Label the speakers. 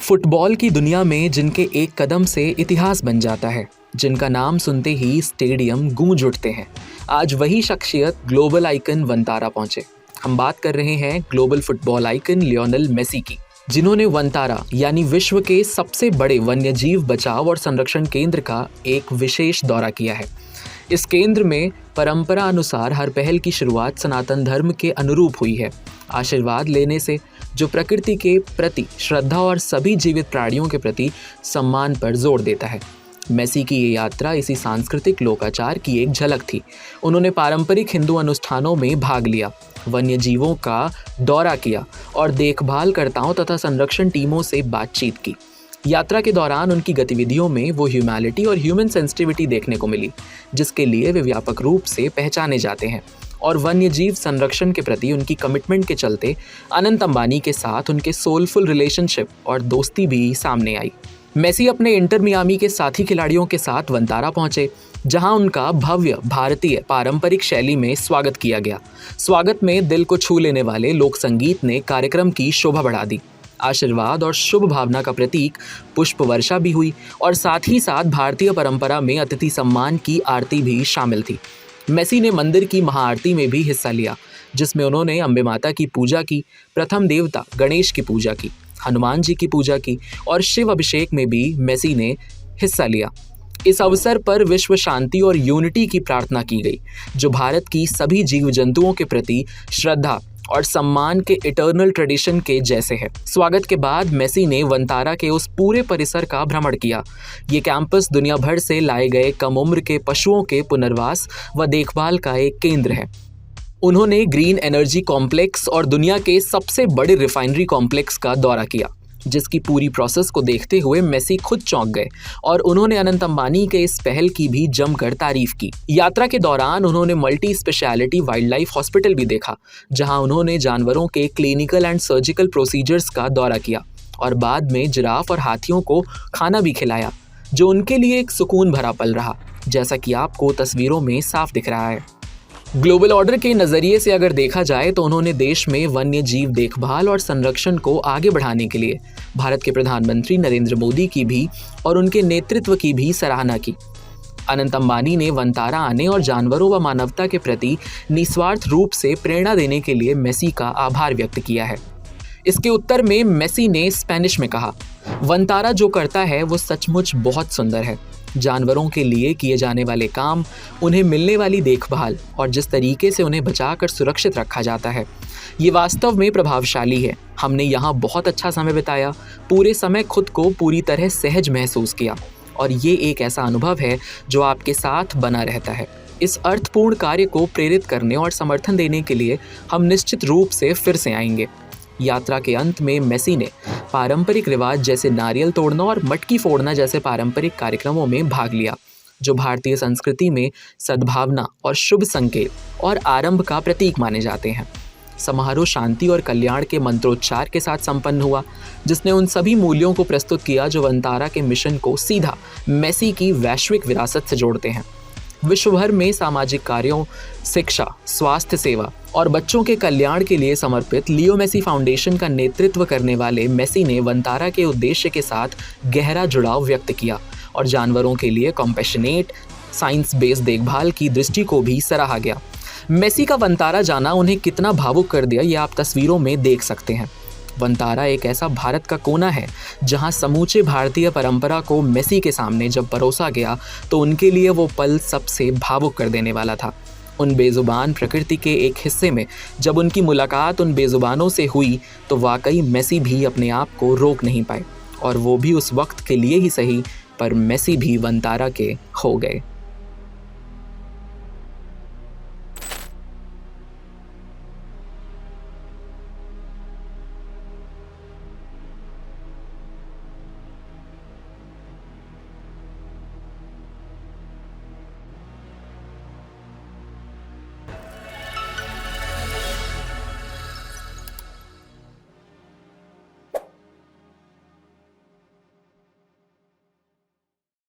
Speaker 1: Football की दुनिया में जिनके एक कदम से इतिहास बन जाता है, जिनका नाम सुनते ही स्टेडियम गूंज उठते हैं, आज वही शख्सियत ग्लोबल आइकन वंतारा पहुंचे। हम बात कर रहे हैं global football icon Lionel Messi की, जिन्होंने वंतारा यानी विश्व के सबसे बड़े वन्यजीव बचाव और संरक्षण केंद्र का एक विशेष दौरा किया है। इस केंद्र में परंपरा अनुसार हर पहल की शुरुआत सनातन धर्म के अनुरूप हुई है, आशीर्वाद लेने से, जो प्रकृति के प्रति श्रद्धा और सभी जीवित प्राणियों के प्रति सम्मान पर जोर देता है। मेसी की ये यात्रा इसी सांस्कृतिक लोकाचार की एक झलक थी। उन्होंने पारंपरिक हिंदू अनुष्ठानों में भाग लिया, वन्य जीवों का दौरा किया और देखभालकर्ताओं तथा संरक्षण टीमों से बातचीत की। यात्रा के दौरान उनकी गतिविधियों में वो ह्यूमैनिटी और ह्यूमन सेंसिटिविटी देखने को मिली, जिसके लिए वे व्यापक रूप से पहचाने जाते हैं। और वन्यजीव संरक्षण के प्रति उनकी कमिटमेंट के चलते अनंत अंबानी के साथ उनके सोलफुल रिलेशनशिप और दोस्ती भी सामने आई। मेसी अपने इंटर मियामी के साथी खिलाड़ियों के साथ वंतारा पहुंचे, जहां उनका भव्य भारतीय पारंपरिक शैली में स्वागत किया गया। स्वागत में दिल को छू लेने वाले लोक संगीत ने कार्यक्रम की शोभा बढ़ा दी। आशीर्वाद और शुभ भावना का प्रतीक पुष्प वर्षा भी हुई और साथ ही साथ भारतीय परंपरा में अतिथि सम्मान की आरती भी शामिल थी। मेसी ने मंदिर की महाआरती में भी हिस्सा लिया, जिसमें उन्होंने अम्बे माता की पूजा की, प्रथम देवता गणेश की पूजा की, हनुमान जी की पूजा की और शिव अभिषेक में भी मेसी ने हिस्सा लिया। इस अवसर पर विश्व शांति और यूनिटी की प्रार्थना की गई, जो भारत की सभी जीव जंतुओं के प्रति श्रद्धा और सम्मान के इटर्नल ट्रेडिशन के जैसे है। स्वागत के बाद मेसी ने वंतारा के उस पूरे परिसर का भ्रमण किया। ये कैंपस दुनिया भर से लाए गए कम उम्र के पशुओं के पुनर्वास व देखभाल का एक केंद्र है। उन्होंने ग्रीन एनर्जी कॉम्प्लेक्स और दुनिया के सबसे बड़े रिफाइनरी कॉम्प्लेक्स का दौरा किया, जिसकी पूरी प्रोसेस को देखते हुए मेसी खुद चौंक गए और उन्होंने अनंत अंबानी के इस पहल की भी जमकर तारीफ की। यात्रा के दौरान उन्होंने multi speciality wild life hospital भी देखा, जहां उन्होंने जानवरों के क्लिनिकल एंड सर्जिकल प्रोसीजर्स का दौरा किया और बाद में जिराफ और हाथियों को खाना भी खिलाया, जो उनके लिए एक सुकून भरा पल रहा, जैसा कि आपको तस्वीरों में साफ दिख रहा है। ग्लोबल ऑर्डर के नज़रिए से अगर देखा जाए तो उन्होंने देश में वन्य जीव देखभाल और संरक्षण को आगे बढ़ाने के लिए भारत के प्रधानमंत्री नरेंद्र मोदी की भी और उनके नेतृत्व की भी सराहना की। अनंत अंबानी ने वंतारा आने और जानवरों व मानवता के प्रति निस्वार्थ रूप से प्रेरणा देने के लिए मेसी का आभार व्यक्त किया है। इसके उत्तर में मेसी ने स्पेनिश में कहा, वंतारा जो करता है वो सचमुच बहुत सुंदर है। जानवरों के लिए किए जाने वाले काम, उन्हें मिलने वाली देखभाल और जिस तरीके से उन्हें बचाकर सुरक्षित रखा जाता है, ये वास्तव में प्रभावशाली है। हमने यहाँ बहुत अच्छा समय बिताया, पूरे समय खुद को पूरी तरह सहज महसूस किया और ये एक ऐसा अनुभव है जो आपके साथ बना रहता है। इस अर्थपूर्ण कार्य को प्रेरित करने और समर्थन देने के लिए हम निश्चित रूप से फिर से आएंगे। यात्रा के अंत में मेसी ने पारंपरिक रिवाज जैसे नारियल तोड़ना और मटकी फोड़ना जैसे पारंपरिक कार्यक्रमों में भाग लिया, जो भारतीय संस्कृति में सद्भावना और शुभ संकेत और आरंभ का प्रतीक माने जाते हैं। समारोह शांति और कल्याण के मंत्रोच्चार के साथ संपन्न हुआ, जिसने उन सभी मूल्यों को प्रस्तुत किया जो वंतारा के मिशन को सीधा मेसी की वैश्विक विरासत से जोड़ते हैं। विश्व भर में सामाजिक कार्यों, शिक्षा, स्वास्थ्य सेवा और बच्चों के कल्याण के लिए समर्पित लियो मेसी फाउंडेशन का नेतृत्व करने वाले मेसी ने वंतारा के उद्देश्य के साथ गहरा जुड़ाव व्यक्त किया और जानवरों के लिए कॉम्पैशनेट, साइंस बेस्ड देखभाल की दृष्टि को भी सराहा गया। मेसी का वंतारा जाना उन्हें कितना भावुक कर दिया, ये आप तस्वीरों में देख सकते हैं। वंतारा एक ऐसा भारत का कोना है जहां समूचे भारतीय परंपरा को मेसी के सामने जब परोसा गया तो उनके लिए वो पल सबसे भावुक कर देने वाला था। उन बेजुबान प्रकृति के एक हिस्से में जब उनकी मुलाकात उन बेजुबानों से हुई तो वाकई मेसी भी अपने आप को रोक नहीं पाए, और वो भी उस वक्त के लिए ही सही, पर मेसी भी वंतारा के हो गए।